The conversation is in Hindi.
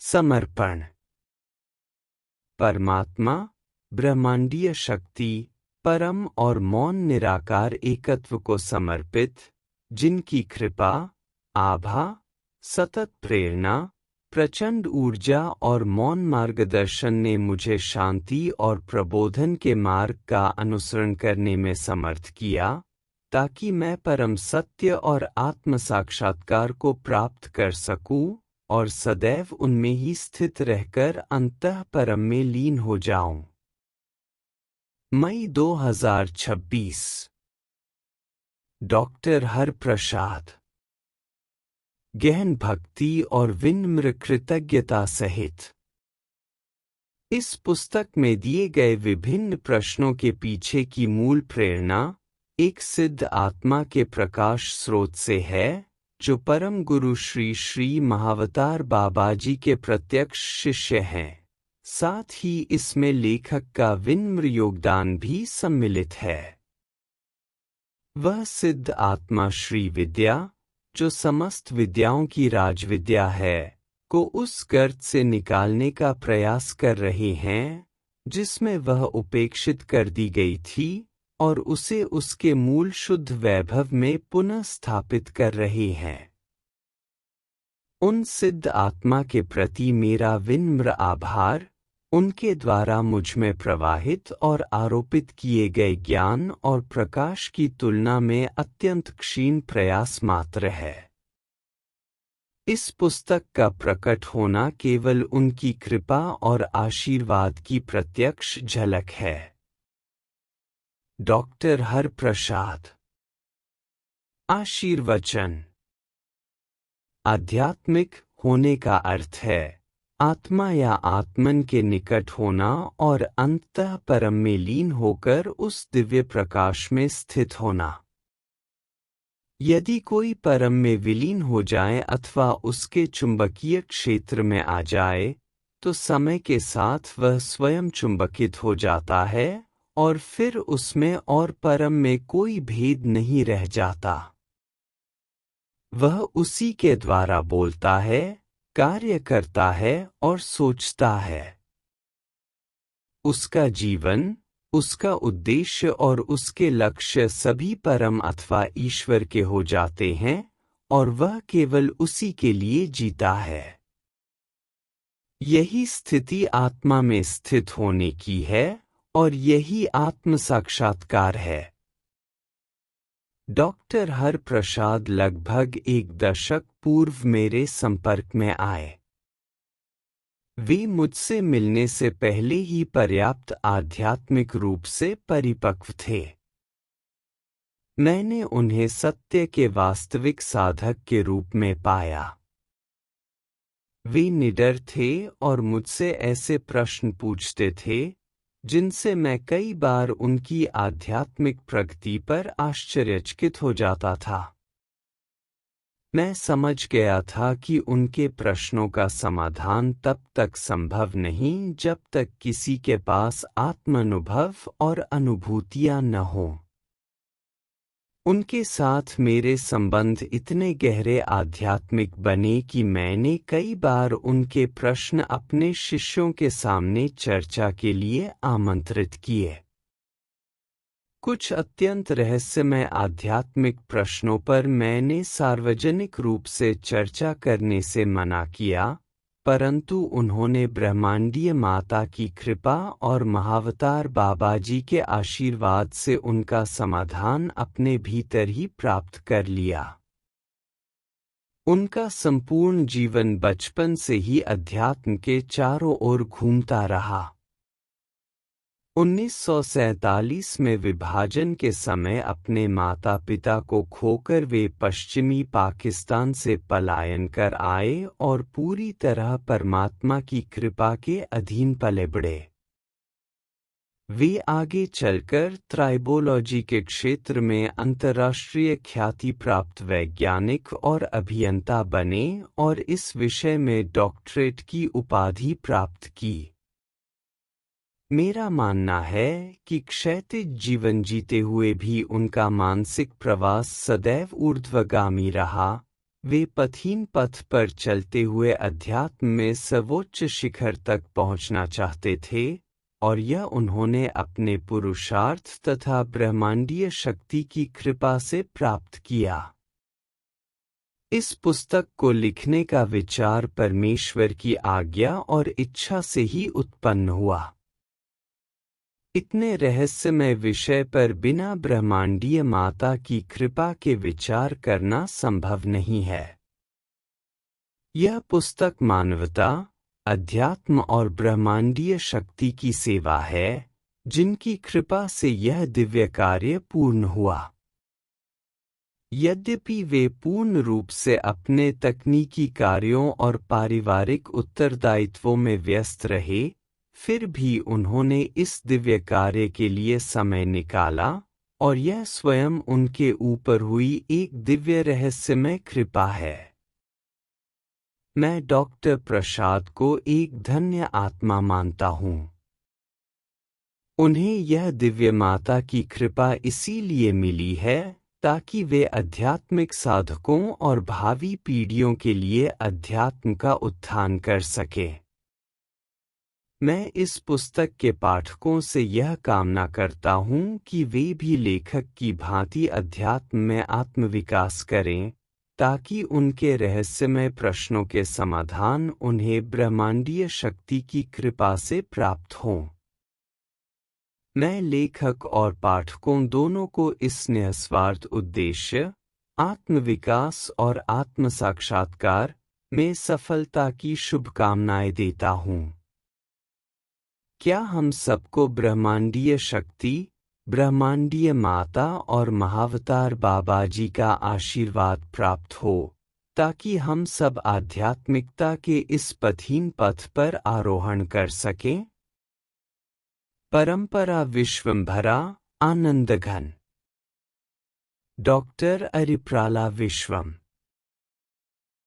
समर्पण। परमात्मा, ब्रह्मांडीय शक्ति, परम और मौन निराकार एकत्व को समर्पित, जिनकी कृपा, आभा, सतत प्रेरणा, प्रचंड ऊर्जा और मौन मार्गदर्शन ने मुझे शांति और प्रबोधन के मार्ग का अनुसरण करने में समर्थ किया, ताकि मैं परम सत्य और आत्म साक्षात्कार को प्राप्त कर सकूं और सदैव उनमें ही स्थित रहकर अंतः परम में लीन हो जाऊं। मई 2026। डॉक्टर हरप्रसाद। गहन भक्ति और विनम्र कृतज्ञता सहित। इस पुस्तक में दिए गए विभिन्न प्रश्नों के पीछे की मूल प्रेरणा एक सिद्ध आत्मा के प्रकाश स्रोत से है, जो परम गुरु श्री श्री महावतार बाबाजी के प्रत्यक्ष शिष्य हैं। साथ ही इसमें लेखक का विनम्र योगदान भी सम्मिलित है। वह सिद्ध आत्मा श्री विद्या, जो समस्त विद्याओं की राजविद्या है, को उस गर्त से निकालने का प्रयास कर रहे हैं, जिसमें वह उपेक्षित कर दी गई थी, और उसे उसके मूल शुद्ध वैभव में पुनः स्थापित कर रहे हैं। उन सिद्ध आत्मा के प्रति मेरा विनम्र आभार, उनके द्वारा मुझ में प्रवाहित और आरोपित किए गए ज्ञान और प्रकाश की तुलना में अत्यंत क्षीण प्रयास मात्र है। इस पुस्तक का प्रकट होना केवल उनकी कृपा और आशीर्वाद की प्रत्यक्ष झलक है। डॉक्टर हरप्रसाद। आशीर्वचन। आध्यात्मिक होने का अर्थ है आत्मा या आत्मन के निकट होना और अंततः परम में लीन होकर उस दिव्य प्रकाश में स्थित होना। यदि कोई परम में विलीन हो जाए अथवा उसके चुंबकीय क्षेत्र में आ जाए, तो समय के साथ वह स्वयं चुंबकित हो जाता है और फिर उसमें और परम में कोई भेद नहीं रह जाता। वह उसी के द्वारा बोलता है, कार्य करता है और सोचता है। उसका जीवन, उसका उद्देश्य और उसके लक्ष्य सभी परम अथवा ईश्वर के हो जाते हैं, और वह केवल उसी के लिए जीता है। यही स्थिति आत्मा में स्थित होने की है, और यही आत्म साक्षात्कार है। डॉक्टर हरप्रसाद लगभग 1 दशक पूर्व मेरे संपर्क में आए। वे मुझसे मिलने से पहले ही पर्याप्त आध्यात्मिक रूप से परिपक्व थे। मैंने उन्हें सत्य के वास्तविक साधक के रूप में पाया। वे निडर थे और मुझसे ऐसे प्रश्न पूछते थे, जिनसे मैं कई बार उनकी आध्यात्मिक प्रगति पर आश्चर्यचकित हो जाता था। मैं समझ गया था कि उनके प्रश्नों का समाधान तब तक संभव नहीं जब तक किसी के पास आत्मानुभव और अनुभूतियां न हों। उनके साथ मेरे संबंध इतने गहरे आध्यात्मिक बने कि मैंने कई बार उनके प्रश्न अपने शिष्यों के सामने चर्चा के लिए आमंत्रित किए। कुछ अत्यंत रहस्यमय आध्यात्मिक प्रश्नों पर मैंने सार्वजनिक रूप से चर्चा करने से मना किया, परंतु उन्होंने ब्रह्मांडीय माता की कृपा और महावतार बाबाजी के आशीर्वाद से उनका समाधान अपने भीतर ही प्राप्त कर लिया। उनका संपूर्ण जीवन बचपन से ही अध्यात्म के चारों ओर घूमता रहा। 1947 में विभाजन के समय अपने माता पिता को खोकर वे पश्चिमी पाकिस्तान से पलायन कर आए और पूरी तरह परमात्मा की कृपा के अधीन पले बढ़े। वे आगे चलकर ट्राइबोलॉजी के क्षेत्र में अंतर्राष्ट्रीय ख्याति प्राप्त वैज्ञानिक और अभियंता बने और इस विषय में डॉक्टरेट की उपाधि प्राप्त की। मेरा मानना है कि क्षैतिज जीवन जीते हुए भी उनका मानसिक प्रवास सदैव ऊर्ध्वगामी रहा, वे पथहीन पथ पर चलते हुए अध्यात्म में सर्वोच्च शिखर तक पहुंचना चाहते थे, और यह उन्होंने अपने पुरुषार्थ तथा ब्रह्मांडीय शक्ति की कृपा से प्राप्त किया। इस पुस्तक को लिखने का विचार परमेश्वर की आज्ञा और इच्छा से ही उत्पन्न हुआ। इतने रहस्यमय विषय पर बिना ब्रह्मांडीय माता की कृपा के विचार करना संभव नहीं है। यह पुस्तक मानवता, अध्यात्म और ब्रह्मांडीय शक्ति की सेवा है, जिनकी कृपा से यह दिव्य कार्य पूर्ण हुआ। यद्यपि वे पूर्ण रूप से अपने तकनीकी कार्यों और पारिवारिक उत्तरदायित्वों में व्यस्त रहे, फिर भी उन्होंने इस दिव्य कार्य के लिए समय निकाला, और यह स्वयं उनके ऊपर हुई एक दिव्य रहस्यमय कृपा है। मैं डॉक्टर प्रसाद को एक धन्य आत्मा मानता हूँ। उन्हें यह दिव्य माता की कृपा इसीलिए मिली है ताकि वे आध्यात्मिक साधकों और भावी पीढ़ियों के लिए अध्यात्म का उत्थान कर सकें। मैं इस पुस्तक के पाठकों से यह कामना करता हूँ कि वे भी लेखक की भांति अध्यात्म में आत्मविकास करें, ताकि उनके रहस्यमय प्रश्नों के समाधान उन्हें ब्रह्मांडीय शक्ति की कृपा से प्राप्त हों। मैं लेखक और पाठकों दोनों को इस निस्वार्थ उद्देश्य, आत्मविकास और आत्म साक्षात्कार में सफलता की शुभकामनाएं देता हूँ। क्या हम सबको ब्रह्मांडीय शक्ति, ब्रह्मांडीय माता और महावतार बाबाजी का आशीर्वाद प्राप्त हो, ताकि हम सब आध्यात्मिकता के इस पथहीन पथ पर आरोहण कर सकें? परंपरा विश्वंभरा आनंदघन। डॉक्टर अरिप्राला विश्वम।